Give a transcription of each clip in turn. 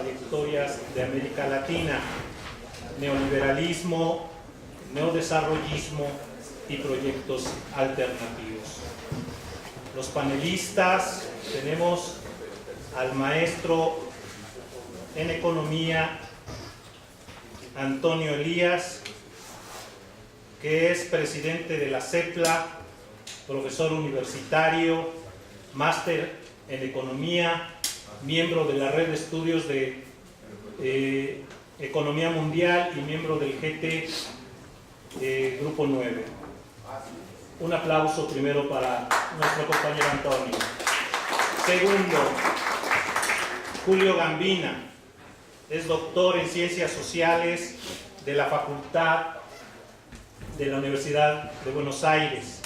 trayectorias de América Latina: neoliberalismo, neodesarrollismo y proyectos alternativos. Los panelistas, tenemos al maestro en economía Antonio Elías, que es presidente de la CEPLA, profesor universitario, máster en economía, miembro de la red de estudios de economía mundial y miembro del GT Grupo 9. Un aplauso primero para nuestro compañero Antonio. Segundo, Julio Gambina, es doctor en Ciencias Sociales de la Facultad de la Universidad de Buenos Aires.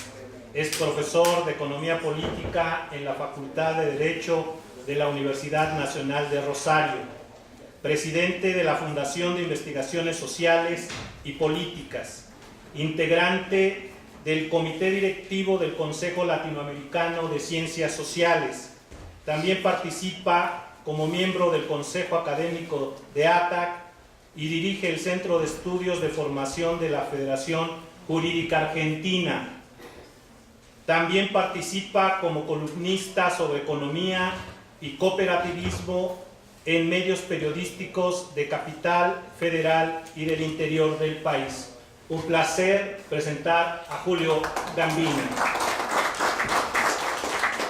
Es profesor de Economía Política en la Facultad de Derecho de la Universidad Nacional de Rosario. Presidente de la Fundación de Investigaciones Sociales y Políticas. Integrante del Comité Directivo del Consejo Latinoamericano de Ciencias Sociales. También participa como miembro del Consejo Académico de ATAC y dirige el Centro de Estudios de Formación de la Federación Jurídica Argentina. También participa como columnista sobre economía y cooperativismo en medios periodísticos de Capital Federal y del interior del país. Un placer presentar a Julio Gambina.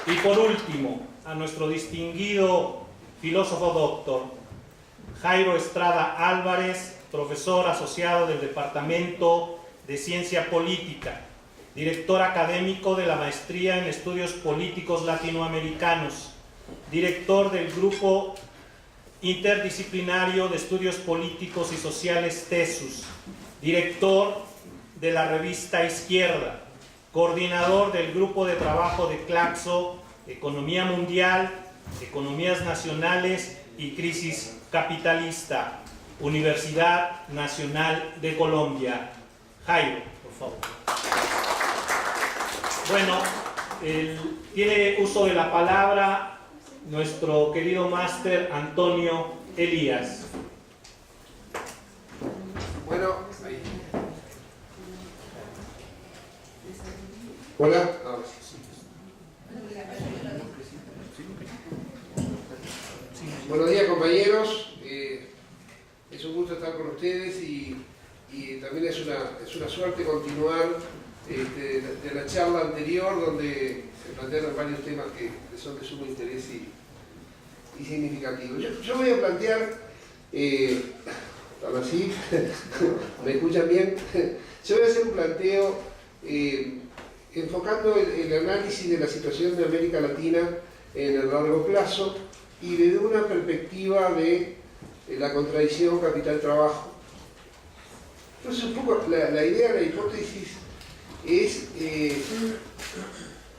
Y por último, a nuestro distinguido filósofo doctor Jairo Estrada Álvarez, profesor asociado del Departamento de Ciencia Política, director académico de la Maestría en Estudios Políticos Latinoamericanos, director del Grupo Interdisciplinario de Estudios Políticos y Sociales TESUS, director de la revista Izquierda, coordinador del Grupo de Trabajo de Claxo, Economía Mundial, Economías Nacionales y Crisis Capitalista, Universidad Nacional de Colombia. Jairo, por favor. Bueno, tiene uso de la palabra nuestro querido máster Antonio Elías. Bueno, ahí. Hola. Buenos días, compañeros. Es un gusto estar con ustedes y también es una suerte continuar de la charla anterior, donde se plantearon varios temas que son de sumo interés y significativos. Yo voy a plantear, ahora sí, ¿me escuchan bien? Yo voy a hacer un planteo enfocando el análisis de la situación de América Latina en el largo plazo y desde una perspectiva de la contradicción capital-trabajo. Entonces, un poco la idea, la hipótesis es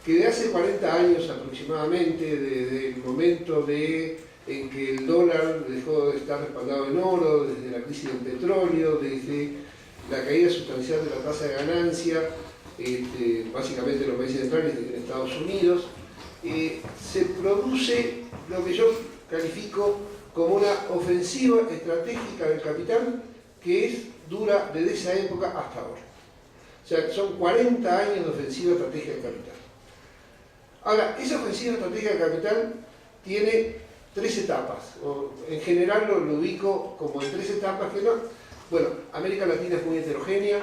que de hace 40 años aproximadamente, desde el momento en que el dólar dejó de estar respaldado en oro, desde la crisis del petróleo, desde la caída sustancial de la tasa de ganancia, básicamente en los países centrales y en Estados Unidos, se produce lo que yo califico como una ofensiva estratégica del capital que dura desde esa época hasta ahora. O sea, son 40 años de ofensiva estratégica del capital. Ahora, esa ofensiva estratégica del capital tiene 3 etapas, o en general lo ubico como en 3 etapas que no. Bueno, América Latina es muy heterogénea,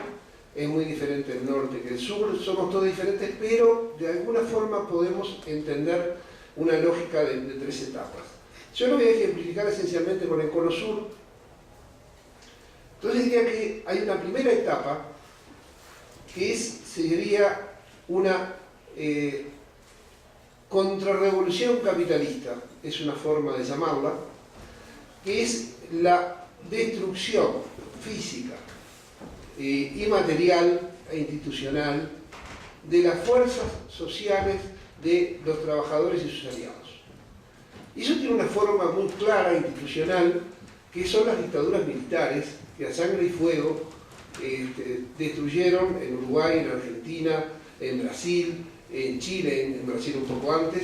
es muy diferente el norte que el sur, somos todos diferentes, pero de alguna forma podemos entender una lógica de 3 etapas. Yo lo voy a ejemplificar esencialmente con el Cono Sur. Entonces diría que hay una primera etapa que sería una contrarrevolución capitalista, es una forma de llamarla, que es la destrucción física y material e institucional de las fuerzas sociales de los trabajadores y sus aliados. Y eso tiene una forma muy clara, institucional, que son las dictaduras militares que a sangre y fuego destruyeron en Uruguay, en Argentina, en Brasil, en Chile, en Brasil un poco antes,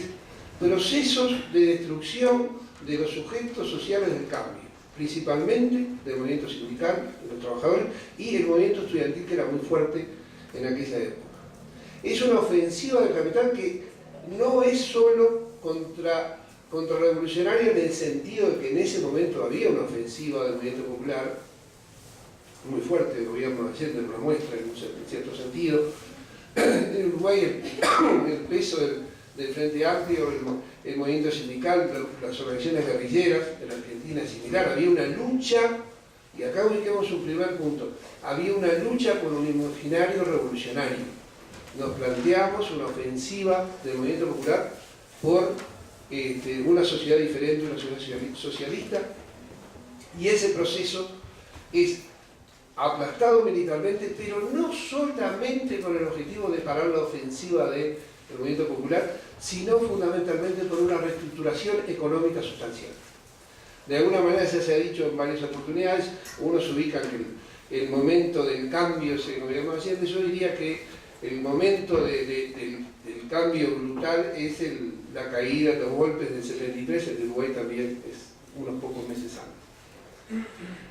procesos de destrucción de los sujetos sociales del cambio, principalmente del movimiento sindical, de los trabajadores, y el movimiento estudiantil, que era muy fuerte en aquella época. Es una ofensiva del capital que no es solo contrarrevolucionaria en el sentido de que en ese momento había una ofensiva del movimiento popular muy fuerte. El gobierno de Allende lo muestra en cierto sentido. En Uruguay el peso del Frente Amplio, el movimiento sindical, las organizaciones guerrilleras, en Argentina es similar. Había una lucha, y acá ubiquemos un primer punto, había una lucha con un imaginario revolucionario. Nos planteamos una ofensiva del movimiento popular por una sociedad diferente, una sociedad socialista, y ese proceso es aplastado militarmente, pero no solamente con el objetivo de parar la ofensiva del movimiento popular, sino fundamentalmente por una reestructuración económica sustancial. De alguna manera, ya se ha dicho en varias oportunidades, uno se ubica en el momento del cambio en el gobierno de Allende. Yo diría que el momento del cambio brutal es la caída, los golpes del 73, el de Uruguay también es unos pocos meses antes.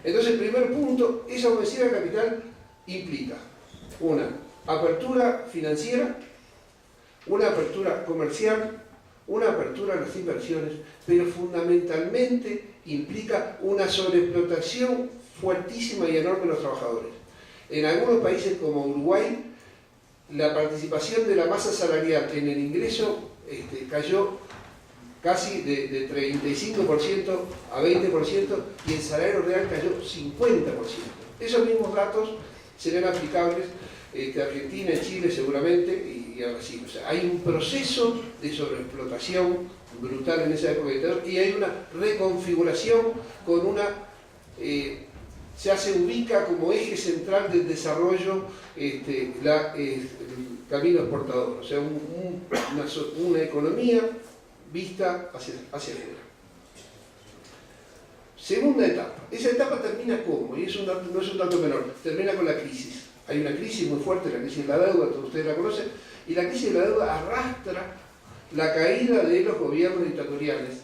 Entonces, el primer punto, esa ofensiva de capital implica una apertura financiera, una apertura comercial, una apertura a las inversiones, pero fundamentalmente implica una sobreexplotación fuertísima y enorme de los trabajadores. En algunos países como Uruguay, la participación de la masa salarial en el ingreso cayó casi de 35% a 20%, y el salario real cayó 50%. Esos mismos datos serán aplicables a Argentina, Chile seguramente, y a Brasil. O sea, hay un proceso de sobreexplotación brutal en esa época, y hay una reconfiguración con una... ya se ubica como eje central del desarrollo el camino exportador, o sea, una economía vista hacia afuera. Segunda etapa. Esa etapa termina ¿cómo? Y eso no es un dato menor. Termina con la crisis. Hay una crisis muy fuerte, la crisis de la deuda, todos ustedes la conocen, y la crisis de la deuda arrastra la caída de los gobiernos dictatoriales.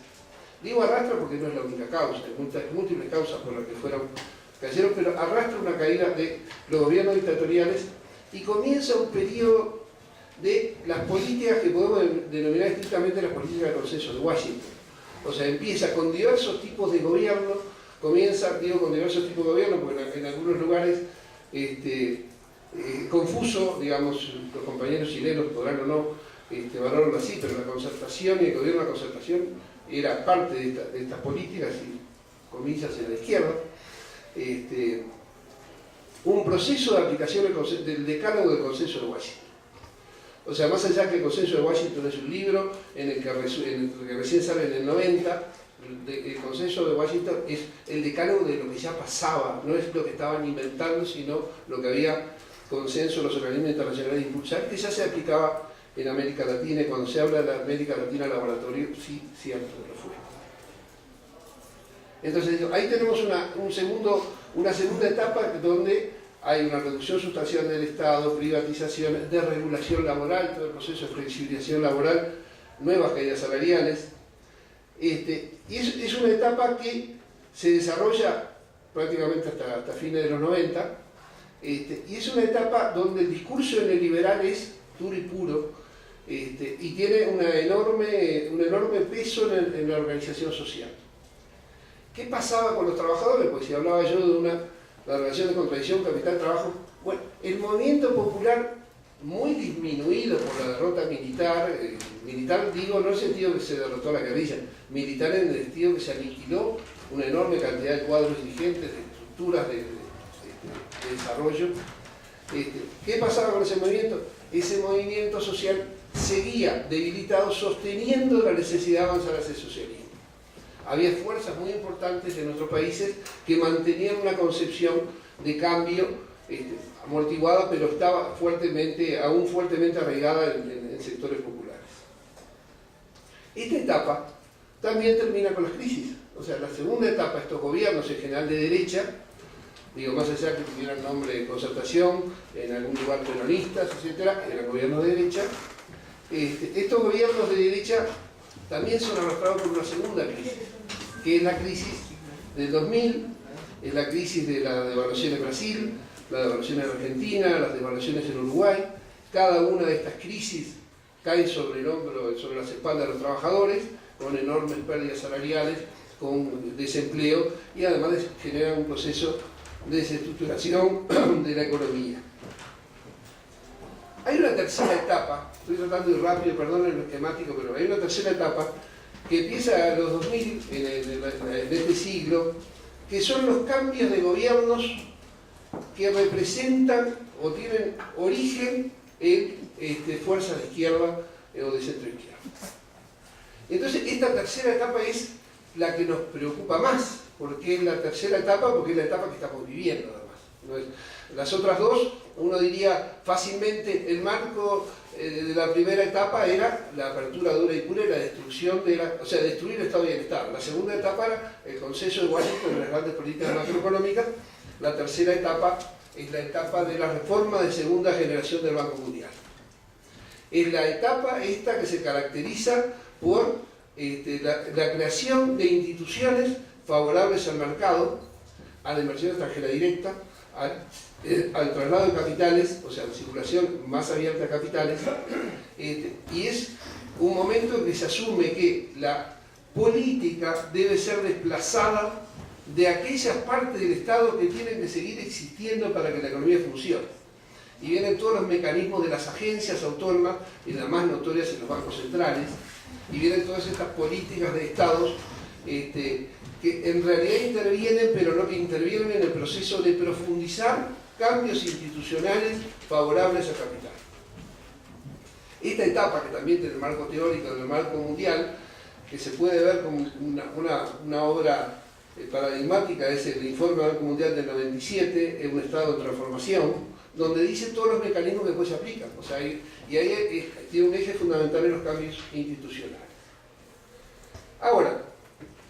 Digo arrastra porque no es la única causa, hay múltiples causas por las que cayeron, pero arrastra una caída de los gobiernos dictatoriales, y comienza un periodo de las políticas que podemos denominar estrictamente las políticas de consenso de Washington. O sea, empieza con diversos tipos de gobierno, comienza, digo, con diversos tipos de gobierno, porque en algunos lugares confuso, digamos, los compañeros chilenos podrán o no valorarlo así, pero la concertación y el gobierno de la concertación era parte de estas políticas, y comillas en la izquierda. Un proceso de aplicación del decálogo del consenso de Washington. O sea, más allá que el consenso de Washington es un libro en el que recién sale en el 90, el consenso de Washington es el decálogo de lo que ya pasaba, no es lo que estaban inventando, sino lo que había consenso en los organismos internacionales de impulsar, que ya se aplicaba en América Latina, y cuando se habla de la América Latina laboratorio, sí, cierto, lo fue. Entonces, ahí tenemos una segunda etapa donde hay una reducción sustancial del Estado, privatización, desregulación laboral, todo el proceso de flexibilización laboral, nuevas caídas salariales. Y es una etapa que se desarrolla prácticamente hasta fines de los 90, y es una etapa donde el discurso neoliberal es duro y puro, y tiene un enorme peso en la organización social. ¿Qué pasaba con los trabajadores? Pues si hablaba yo de la relación de contradicción capital-trabajo, bueno, el movimiento popular, muy disminuido por la derrota militar, digo, no en el sentido que se derrotó a la guerrilla, militar en el sentido que se aniquiló una enorme cantidad de cuadros dirigentes, de estructuras de desarrollo. ¿Qué pasaba con ese movimiento? Ese movimiento social seguía debilitado, sosteniendo la necesidad de avanzar hacia el socialismo. Había fuerzas muy importantes en nuestros países que mantenían una concepción de cambio amortiguada, pero estaba aún fuertemente arraigada en sectores populares. Esta etapa también termina con las crisis. O sea, la segunda etapa, estos gobiernos en general de derecha, digo, más allá que tuvieran nombre de concertación, en algún lugar peronistas, etc., eran gobiernos de derecha. Estos gobiernos de derecha también son arrastrados por una segunda crisis. que es la crisis del 2000, es la crisis de la devaluación en Brasil, la devaluación en Argentina, las devaluaciones en Uruguay. Cada una de estas crisis cae sobre las espaldas de los trabajadores, con enormes pérdidas salariales, con desempleo, y además generan un proceso de desestructuración de la economía. Hay una tercera etapa, estoy tratando de ir rápido, perdonen lo esquemático, pero hay una tercera etapa que empieza en los 2000, en este siglo, que son los cambios de gobiernos que representan o tienen origen en fuerzas de izquierda o de centro izquierda. Entonces, esta tercera etapa es la que nos preocupa más, porque es la tercera etapa, porque es la etapa que estamos viviendo además. ¿No es? Las otras dos, uno diría fácilmente, el marco de la primera etapa era la apertura dura y pura y la destrucción destruir el estado de bienestar. La segunda etapa era el consenso de Washington de las grandes políticas macroeconómicas. La tercera etapa es la etapa de la reforma de segunda generación del Banco Mundial. Es la etapa esta que se caracteriza por la creación de instituciones favorables al mercado, a la inversión extranjera directa, al traslado de capitales, o sea, la circulación más abierta de capitales, y es un momento en que se asume que la política debe ser desplazada de aquellas partes del Estado que tienen que seguir existiendo para que la economía funcione. Y vienen todos los mecanismos de las agencias autónomas, y las más notorias en los bancos centrales, y vienen todas estas políticas de Estados que en realidad intervienen, pero no que intervienen en el proceso de profundizar cambios institucionales favorables al capital. Esta etapa, que también tiene el marco teórico del marco mundial, que se puede ver como una obra paradigmática, es el Informe del Banco Mundial del 97, en un estado de transformación, donde dice todos los mecanismos que después se aplican. O sea, y ahí tiene un eje fundamental en los cambios institucionales. Ahora,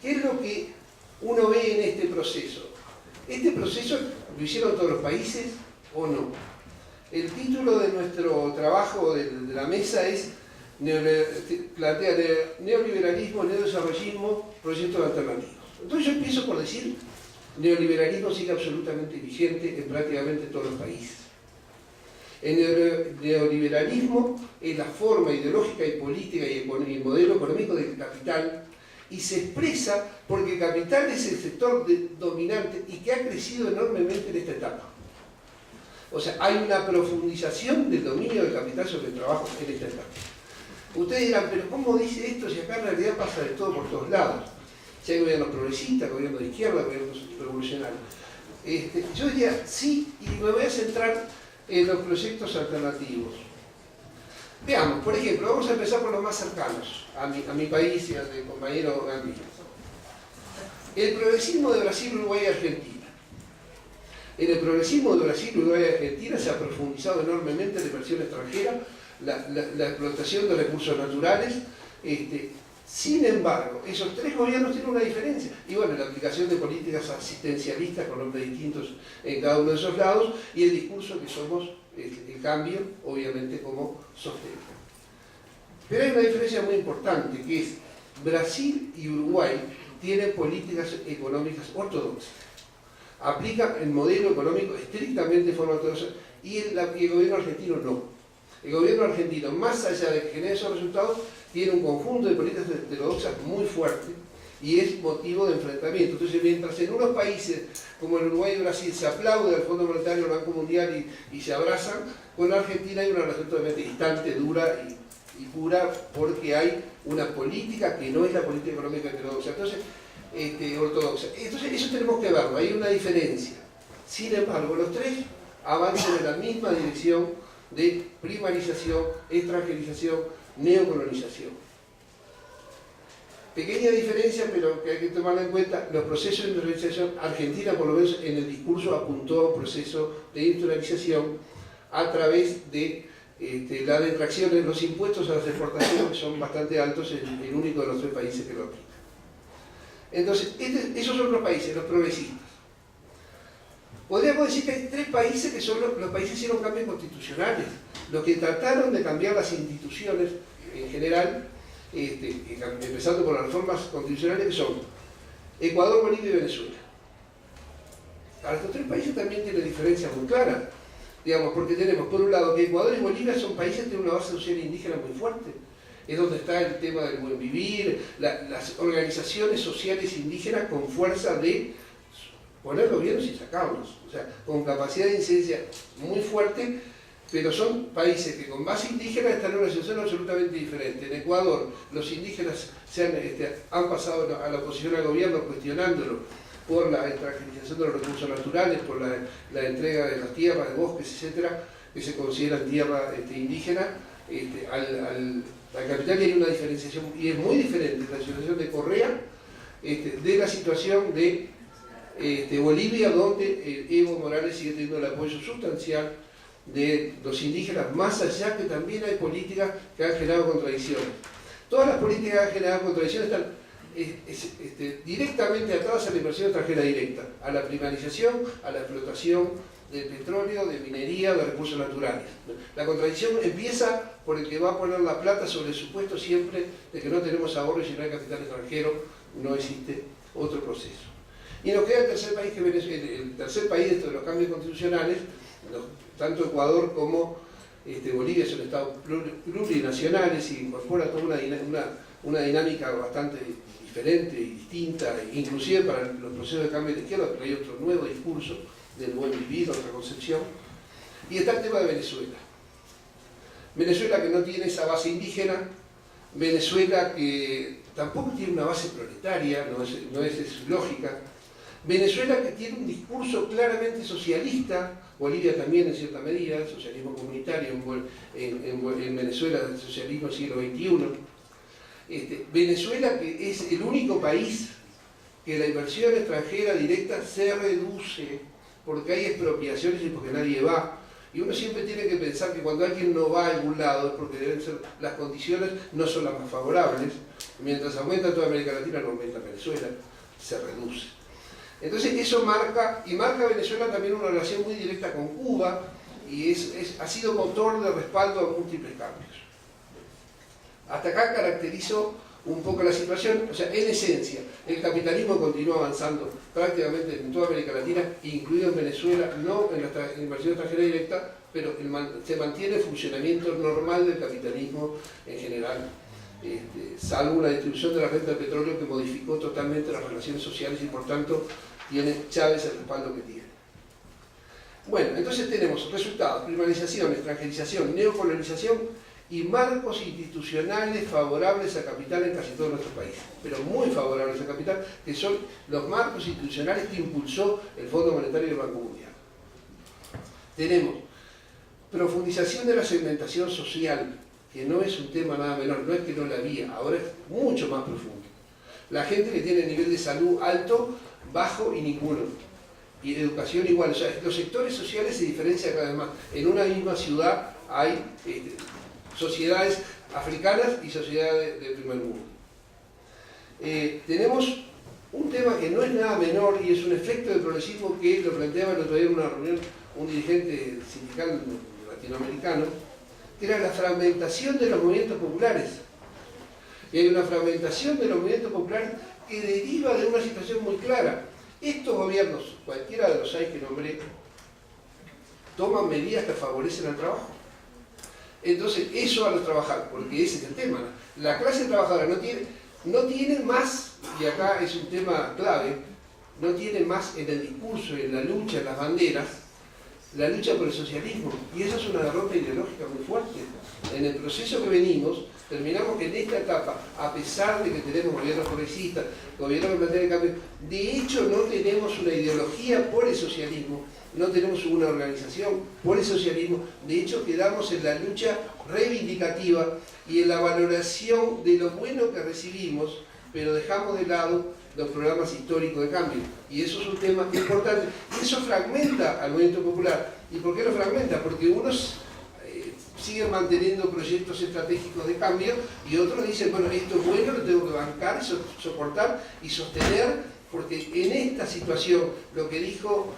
¿qué es lo que uno ve en este proceso? ¿Este proceso lo hicieron todos los países o no? El título de nuestro trabajo de la mesa es plantea neoliberalismo, neodesarrollismo, proyectos alternativos. Entonces yo empiezo por decir, neoliberalismo sigue absolutamente vigente en prácticamente todos los países. El neoliberalismo es la forma ideológica y política y el modelo económico del capital, y se expresa porque el capital es el sector dominante y que ha crecido enormemente en esta etapa. O sea, hay una profundización del dominio del capital sobre el trabajo en esta etapa. Ustedes dirán, pero ¿cómo dice esto si acá en realidad pasa de todo por todos lados? Si hay gobiernos progresistas, gobiernos de izquierda, gobiernos revolucionarios. Yo diría sí, y me voy a centrar en los proyectos alternativos. Veamos, por ejemplo, vamos a empezar por los más cercanos a mi país y al del compañero Gandhi. El progresismo de Brasil, Uruguay y Argentina. En el progresismo de Brasil, Uruguay y Argentina se ha profundizado enormemente la inversión extranjera, la explotación de recursos naturales. Sin embargo, esos tres gobiernos tienen una diferencia. Y bueno, la aplicación de políticas asistencialistas con nombres distintos en cada uno de esos lados, y el discurso que somos el cambio, obviamente, como sostén. Pero hay una diferencia muy importante, que es Brasil y Uruguay tienen políticas económicas ortodoxas. Aplican el modelo económico estrictamente de forma ortodoxa, y el gobierno argentino no. El gobierno argentino, más allá de que genere esos resultados, tiene un conjunto de políticas heterodoxas muy fuerte y es motivo de enfrentamiento. Entonces, mientras en unos países como el Uruguay y Brasil se aplaude al Fondo Monetario, al Banco Mundial y se abrazan, con la Argentina hay una relación totalmente distante, dura y pura, porque hay una política que no es la política económica heterodoxa. Entonces, ortodoxa. Entonces, eso tenemos que verlo, hay una diferencia. Sin embargo, los tres avanzan en la misma dirección de primarización, extranjerización, neocolonización. Pequeña diferencia, pero que hay que tomarla en cuenta, los procesos de industrialización, Argentina por lo menos en el discurso apuntó a un proceso de industrialización a través de la detracción de los impuestos a las exportaciones, que son bastante altos, el único de los tres países que lo aplica. Entonces, esos son los países, los progresistas. Podríamos decir que hay tres países que son los países que hicieron cambios constitucionales, los que trataron de cambiar las instituciones en general, empezando por las reformas constitucionales, que son Ecuador, Bolivia y Venezuela. Ahora, estos tres países también tienen diferencias muy claras, digamos, porque tenemos, por un lado, que Ecuador y Bolivia son países que tienen una base social indígena muy fuerte. Es donde está el tema del buen vivir, las organizaciones sociales indígenas con fuerza de poner gobiernos y sacarlos, o sea, con capacidad de incidencia muy fuerte, pero son países que con base indígena están en una situación absolutamente diferente. En Ecuador, los indígenas han pasado a la oposición al gobierno cuestionándolo por la extranjerización de los recursos naturales, por la entrega de las tierras, de bosques, etcétera, que se consideran tierra indígena. Al capital hay una diferenciación, y es muy diferente la situación de Correa de la situación de Bolivia, donde Evo Morales sigue teniendo el apoyo sustancial de los indígenas, más allá que también hay políticas que han generado contradicciones. Todas las políticas que han generado contradicciones están directamente atadas a la inversión extranjera directa, a la primarización, a la explotación del petróleo, de minería, de recursos naturales. La contradicción empieza por el que va a poner la plata sobre el supuesto siempre de que no tenemos ahorro y si no hay capital extranjero no existe otro proceso. Y nos queda el tercer país, que el tercer país de los cambios constitucionales, tanto Ecuador como Bolivia son estados plurinacionales y incorpora toda una dinámica bastante diferente y distinta, inclusive para los procesos de cambio de izquierda, pero hay otro nuevo discurso del buen vivir, otra concepción. Y está el tema de Venezuela. Venezuela que no tiene esa base indígena, Venezuela que tampoco tiene una base proletaria, no es lógica. Venezuela que tiene un discurso claramente socialista, Bolivia también en cierta medida, el socialismo comunitario en Venezuela del socialismo del siglo XXI. Venezuela que es el único país que la inversión extranjera directa se reduce porque hay expropiaciones y porque nadie va. Y uno siempre tiene que pensar que cuando alguien no va a algún lado es porque deben ser, las condiciones no son las más favorables. Mientras aumenta toda América Latina, no aumenta Venezuela, se reduce. Entonces eso marca a Venezuela también una relación muy directa con Cuba y ha sido motor de respaldo a múltiples cambios. Hasta acá caracterizo un poco la situación, o sea, en esencia, el capitalismo continúa avanzando prácticamente en toda América Latina, incluido en Venezuela, no en la inversión extranjera directa, pero se mantiene el funcionamiento normal del capitalismo en general, salvo una distribución de la renta del petróleo que modificó totalmente las relaciones sociales y por tanto tiene Chávez el respaldo que tiene. Bueno, entonces tenemos resultados: primarización, extranjerización, neocolonización y marcos institucionales favorables a capital en casi todos nuestros países, pero muy favorables a capital, que son los marcos institucionales que impulsó el Fondo Monetario y el Banco Mundial. Tenemos profundización de la segmentación social, que no es un tema nada menor, no es que no la había, ahora es mucho más profundo. La gente que tiene nivel de salud alto, bajo y ninguno, y de educación igual, o sea, los sectores sociales se diferencian cada vez más. En una misma ciudad hay sociedades africanas y sociedades del primer mundo. Tenemos un tema que no es nada menor y es un efecto del progresismo que lo planteaba el otro día en una reunión un dirigente sindical latinoamericano, que era la fragmentación de los movimientos populares. Y hay una fragmentación de los movimientos populares que deriva de una situación muy clara. Estos gobiernos, cualquiera de los 6 que nombré, toman medidas que favorecen al trabajo. Entonces, eso a los trabajadores, porque ese es el tema. La clase trabajadora no tiene más, y acá es un tema clave, no tiene más en el discurso, en la lucha, en las banderas, la lucha por el socialismo. Y eso es una derrota ideológica muy fuerte. En el proceso que venimos, terminamos que en esta etapa, a pesar de que tenemos gobiernos progresistas, gobiernos que plantean el cambio, de hecho no tenemos una ideología por el socialismo, no tenemos una organización por el socialismo, de hecho quedamos en la lucha reivindicativa y en la valoración de lo bueno que recibimos, pero dejamos de lado los programas históricos de cambio. Y eso es un tema importante. Y eso fragmenta al movimiento popular. ¿Y por qué lo fragmenta? Porque unos siguen manteniendo proyectos estratégicos de cambio y otros dicen, bueno, esto es bueno, lo tengo que bancar, soportar y sostener, porque en esta situación, lo que dijo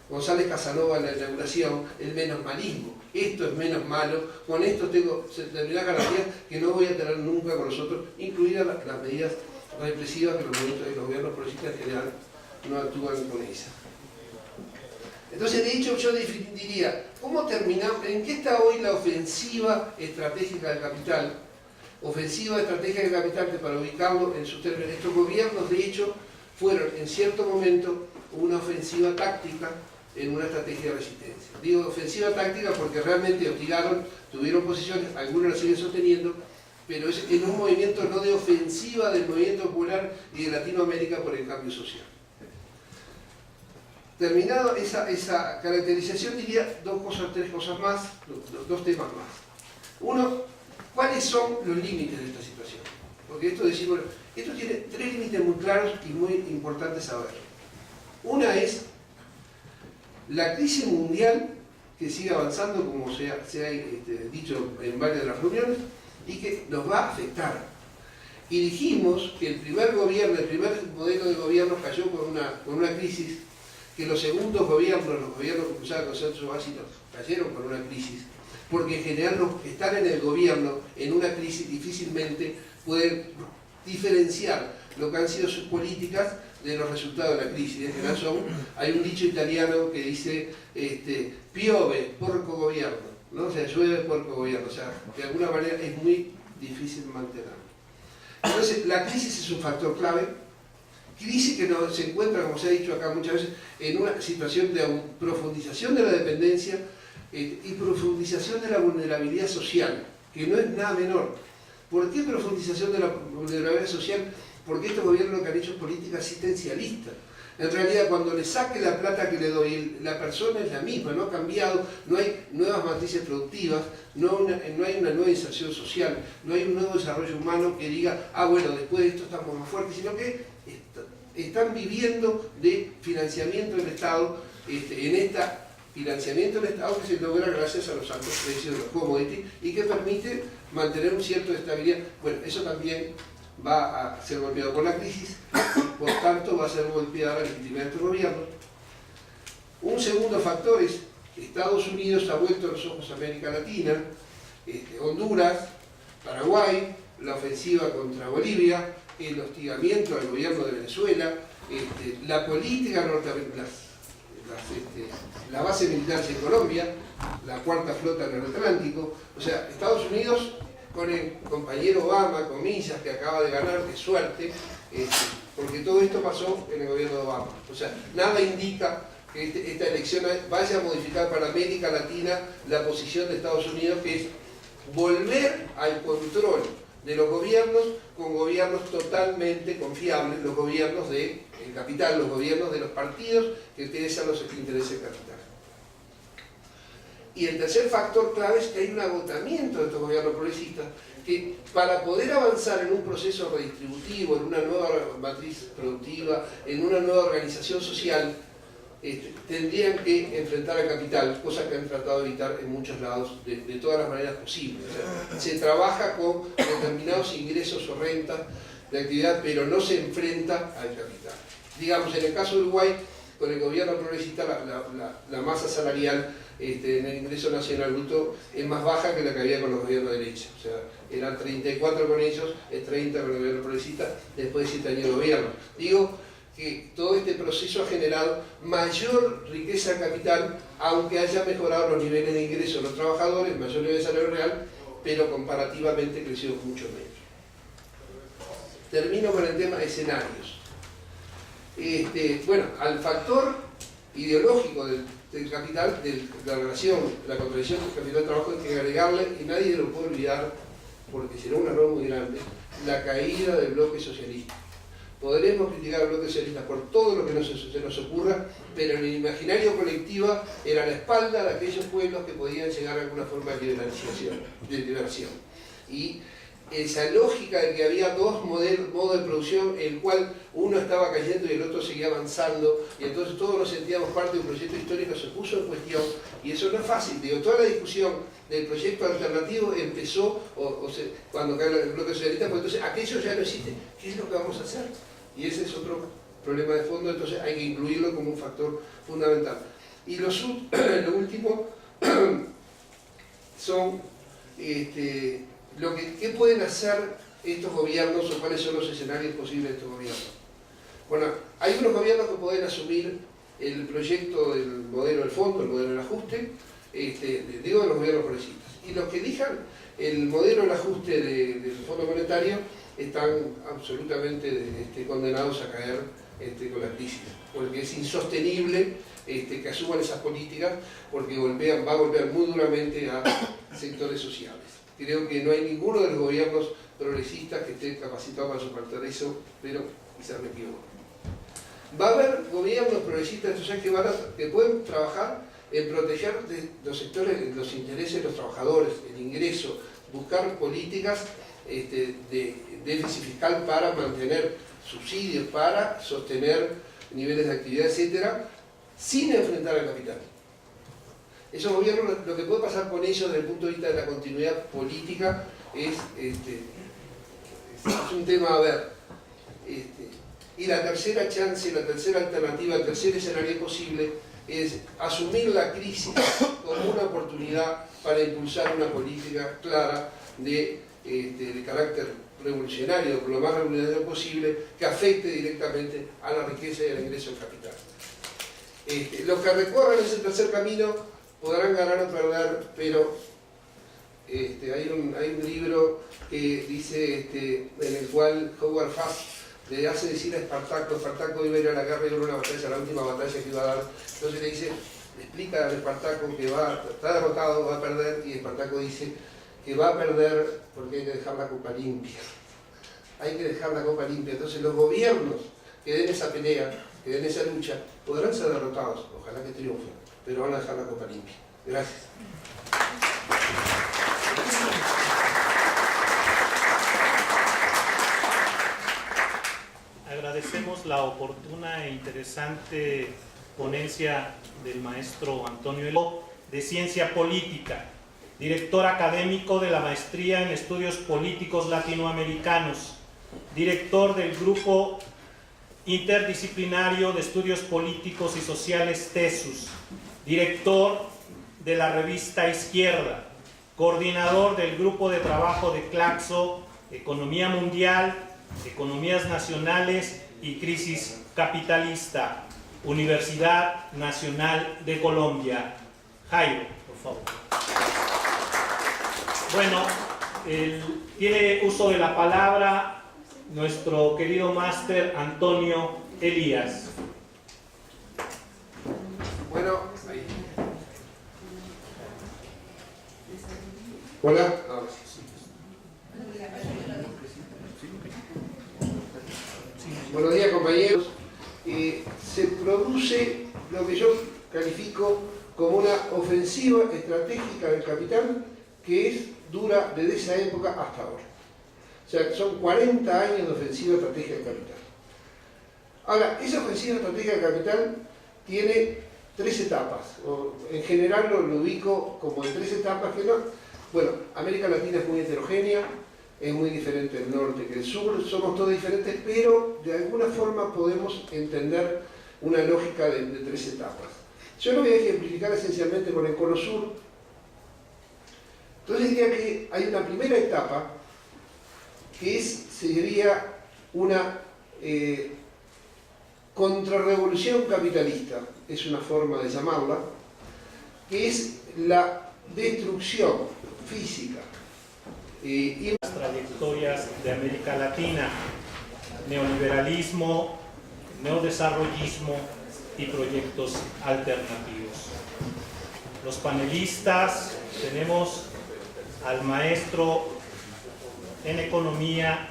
González Casanova en la inauguración, el menosmalismo. Esto es menos malo, con esto tengo determinadas garantías que no voy a tener nunca con nosotros, incluidas las medidas represivas que los gobiernos progresistas en general no actúan con esa. Entonces, de hecho, yo diría, ¿cómo terminamos? ¿En qué está hoy la ofensiva estratégica del capital? Ofensiva estratégica del capital, que para ubicarlo en sus términos, estos gobiernos, de hecho, fueron en cierto momento una ofensiva táctica en una estrategia de resistencia. Digo ofensiva táctica porque realmente hostigaron, tuvieron posiciones, algunos las siguen sosteniendo, pero es en un movimiento no de ofensiva del movimiento popular y de Latinoamérica por el cambio social. Terminado esa caracterización, diría tres cosas más, dos temas más. Uno, ¿cuáles son los límites de esta situación? Porque esto tiene tres límites muy claros y muy importantes saber. Una es la crisis mundial que sigue avanzando, como se ha dicho en varias de las reuniones, y que nos va a afectar. Y dijimos que el primer modelo de gobierno cayó por una crisis, que los segundos gobiernos, los gobiernos que usaban consensos básicos, cayeron por una crisis, porque en general los que están en el gobierno en una crisis difícilmente pueden diferenciar lo que han sido sus políticas de los resultados de la crisis. En general hay un dicho italiano que dice piove, porco gobierno, ¿no? O sea, llueve, porco gobierno, o sea, de alguna manera es muy difícil mantenerlo. Entonces, la crisis es un factor clave. Crisis que se encuentra, como se ha dicho acá muchas veces, en una situación de profundización de la dependencia y profundización de la vulnerabilidad social, que no es nada menor. ¿Por qué profundización de la vulnerabilidad social? Porque estos gobiernos lo que han hecho es política asistencialista. En realidad, cuando le saque la plata que le doy, la persona es la misma, no ha cambiado, no hay nuevas matrices productivas, no hay una nueva inserción social, no hay un nuevo desarrollo humano que diga, bueno, después de esto estamos más fuertes, sino que están viviendo de financiamiento del Estado, financiamiento del Estado que se logra gracias a los altos precios de los commodities y que permite mantener un cierto estabilidad. Bueno, eso también va a ser golpeado por la crisis, por tanto va a ser golpeada la legitimidad de estos gobiernos. Un segundo factor es que Estados Unidos ha vuelto los ojos a América Latina, Honduras, Paraguay, la ofensiva contra Bolivia, el hostigamiento al gobierno de Venezuela, la política norteamericana, la base militar en Colombia, la cuarta flota en el Atlántico. O sea, Estados Unidos con el compañero Obama, comillas, que acaba de ganar, de suerte, porque todo esto pasó en el gobierno de Obama. O sea, nada indica que esta elección vaya a modificar para América Latina la posición de Estados Unidos, que es volver al control de los gobiernos con gobiernos totalmente confiables, los gobiernos del capital, los gobiernos de los partidos que interesan los intereses del capital. Y el tercer factor clave es que hay un agotamiento de estos gobiernos progresistas que para poder avanzar en un proceso redistributivo, en una nueva matriz productiva, en una nueva organización social, tendrían que enfrentar al capital, cosa que han tratado de evitar en muchos lados de todas las maneras posibles. O sea, se trabaja con determinados ingresos o rentas de actividad, pero no se enfrenta al capital. Digamos, en el caso de Uruguay, con el gobierno progresista, la masa salarial en el ingreso nacional bruto es más baja que la que había con los gobiernos de derecha. O sea, eran 34 con ellos, es 30 con el gobierno progresista, después de 7 años de gobierno. Digo que todo este proceso ha generado mayor riqueza de capital, aunque haya mejorado los niveles de ingreso de los trabajadores, mayor nivel de salario real, pero comparativamente creció mucho menos. Termino con el tema de escenarios. Bueno, al factor ideológico del capital, de la relación, la contradicción del capital-trabajo, hay que agregarle, y nadie lo puede olvidar, porque será un error muy grande, la caída del bloque socialista. Podremos criticar al bloque socialista por todo lo que se nos ocurra, pero en el imaginario colectivo era la espalda de aquellos pueblos que podían llegar a alguna forma de liberación. Y esa lógica de que había dos modos de producción, el cual uno estaba cayendo y el otro seguía avanzando, y entonces todos nos sentíamos parte de un proyecto histórico, se puso en cuestión, y eso no es fácil. Digo, toda la discusión del proyecto alternativo empezó cuando cae el bloque socialista, pues entonces aquello ya no existe. ¿Qué es lo que vamos a hacer? Y ese es otro problema de fondo, entonces hay que incluirlo como un factor fundamental. Y lo último son ¿qué pueden hacer estos gobiernos o cuáles son los escenarios posibles de estos gobiernos. Bueno, hay unos gobiernos que pueden asumir el proyecto del modelo del fondo, el modelo del ajuste, digo de los gobiernos progresistas. Y los que elijan el modelo del ajuste del Fondo Monetario están absolutamente condenados a caer con la crisis, porque es insostenible que asuman esas políticas, porque va a golpear muy duramente a sectores sociales. Creo que no hay ninguno de los gobiernos progresistas que esté capacitado para soportar eso, pero quizás me equivoco. Va a haber gobiernos progresistas que pueden trabajar en proteger los sectores, los intereses de los trabajadores, el ingreso, buscar políticas de déficit fiscal para mantener subsidios, para sostener niveles de actividad, etcétera, sin enfrentar al capital. Esos gobiernos, lo que puede pasar con ellos desde el punto de vista de la continuidad política es un tema a ver. Y la tercera chance, la tercera alternativa, el tercer escenario posible es asumir la crisis como una oportunidad para impulsar una política clara de carácter revolucionario, lo más revolucionario posible, que afecte directamente a la riqueza y al ingreso del capital. Los que recorran ese tercer camino podrán ganar o perder, pero hay un libro que dice, en el cual Howard Hughes le hace decir a Espartaco iba a ir a la guerra y iba a una batalla, la última batalla que iba a dar, entonces le explica a Espartaco que está derrotado, va a perder, y Espartaco dice que va a perder porque hay que dejar la copa limpia. Hay que dejar la copa limpia. Entonces los gobiernos que den esa pelea, que den esa lucha, podrán ser derrotados, ojalá que triunfen, pero van a dejar la copa limpia. Gracias. Agradecemos la oportuna e interesante ponencia del maestro Antonio Elías, de Ciencia Política, director académico de la Maestría en Estudios Políticos Latinoamericanos, director del Grupo Interdisciplinario de Estudios Políticos y Sociales TESUS, director de la revista Izquierda, coordinador del Grupo de Trabajo de Claxo, Economía Mundial, Economías Nacionales y Crisis Capitalista, Universidad Nacional de Colombia. Jairo, por favor. Bueno, tiene uso de la palabra nuestro querido máster Antonio Elías. Bueno, ahí. Hola. Buenos días, compañeros. Se produce lo que yo califico como una ofensiva estratégica del capital que dura desde esa época hasta ahora. O sea, son 40 años de ofensiva estratégica del capital. Ahora, esa ofensiva estratégica del capital tiene 3 etapas. En general lo ubico como en 3 etapas que no. Bueno, América Latina es muy heterogénea, es muy diferente el norte que el sur, somos todos diferentes, pero de alguna forma podemos entender una lógica de 3 etapas. Yo lo voy a ejemplificar esencialmente con el Cono Sur. Entonces diría que hay una primera etapa que sería una contrarrevolución capitalista, es una forma de llamarla, que es la destrucción física y las trayectorias de América Latina, neoliberalismo, neodesarrollismo y proyectos alternativos. Los panelistas tenemos al maestro en economía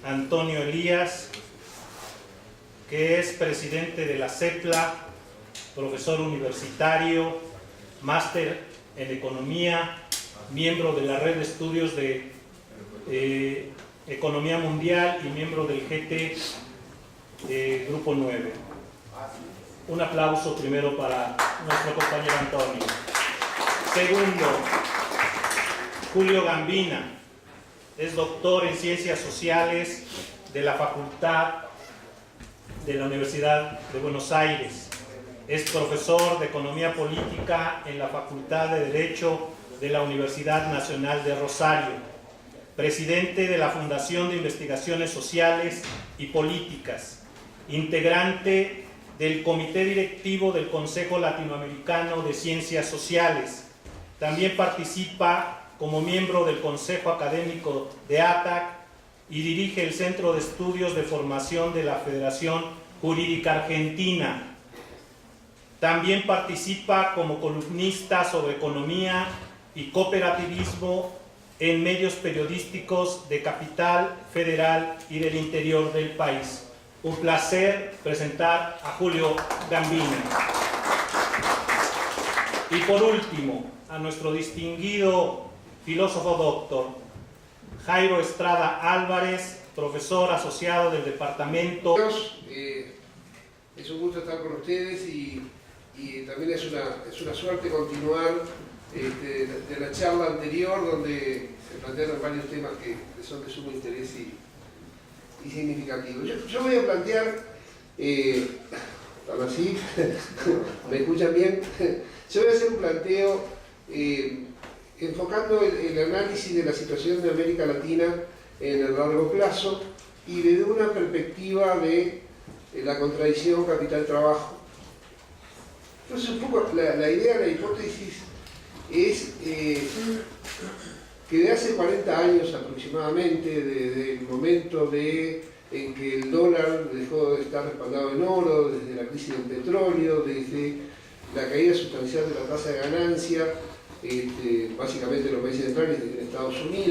Antonio Elías, que es presidente de la CEPLA, profesor universitario, máster en economía, miembro de la red de estudios de economía mundial y miembro del GT Grupo 9. Un aplauso primero para nuestro compañero Antonio. Segundo, Julio Gambina, es doctor en Ciencias Sociales de la Facultad de la Universidad de Buenos Aires. Es profesor de Economía Política en la Facultad de Derecho de la Universidad Nacional de Rosario. presidente de la Fundación de Investigaciones Sociales y Políticas, integrante del Comité Directivo del Consejo Latinoamericano de Ciencias Sociales. También participa como miembro del Consejo Académico de ATAC y dirige el Centro de Estudios de Formación de la Federación Jurídica Argentina. También participa como columnista sobre economía y cooperativismo en medios periodísticos de Capital Federal y del interior del país. Un placer presentar a Julio Gambini. Y por último, a nuestro distinguido filósofo doctor, Jairo Estrada Álvarez, profesor asociado del departamento. Es un gusto estar con ustedes y también es una suerte continuar de la charla anterior, donde se plantearon varios temas que son de sumo interés y significativos. Yo voy a plantear, ahora sí, ¿me escuchan bien? Yo voy a hacer un planteo enfocando el análisis de la situación de América Latina en el largo plazo y desde una perspectiva de la contradicción capital-trabajo. Entonces, un poco la idea, la hipótesis es que de hace 40 años aproximadamente, desde el momento en que el dólar dejó de estar respaldado en oro, desde la crisis del petróleo, desde la caída sustancial de la tasa de ganancia, básicamente en los países centrales, en Estados Unidos,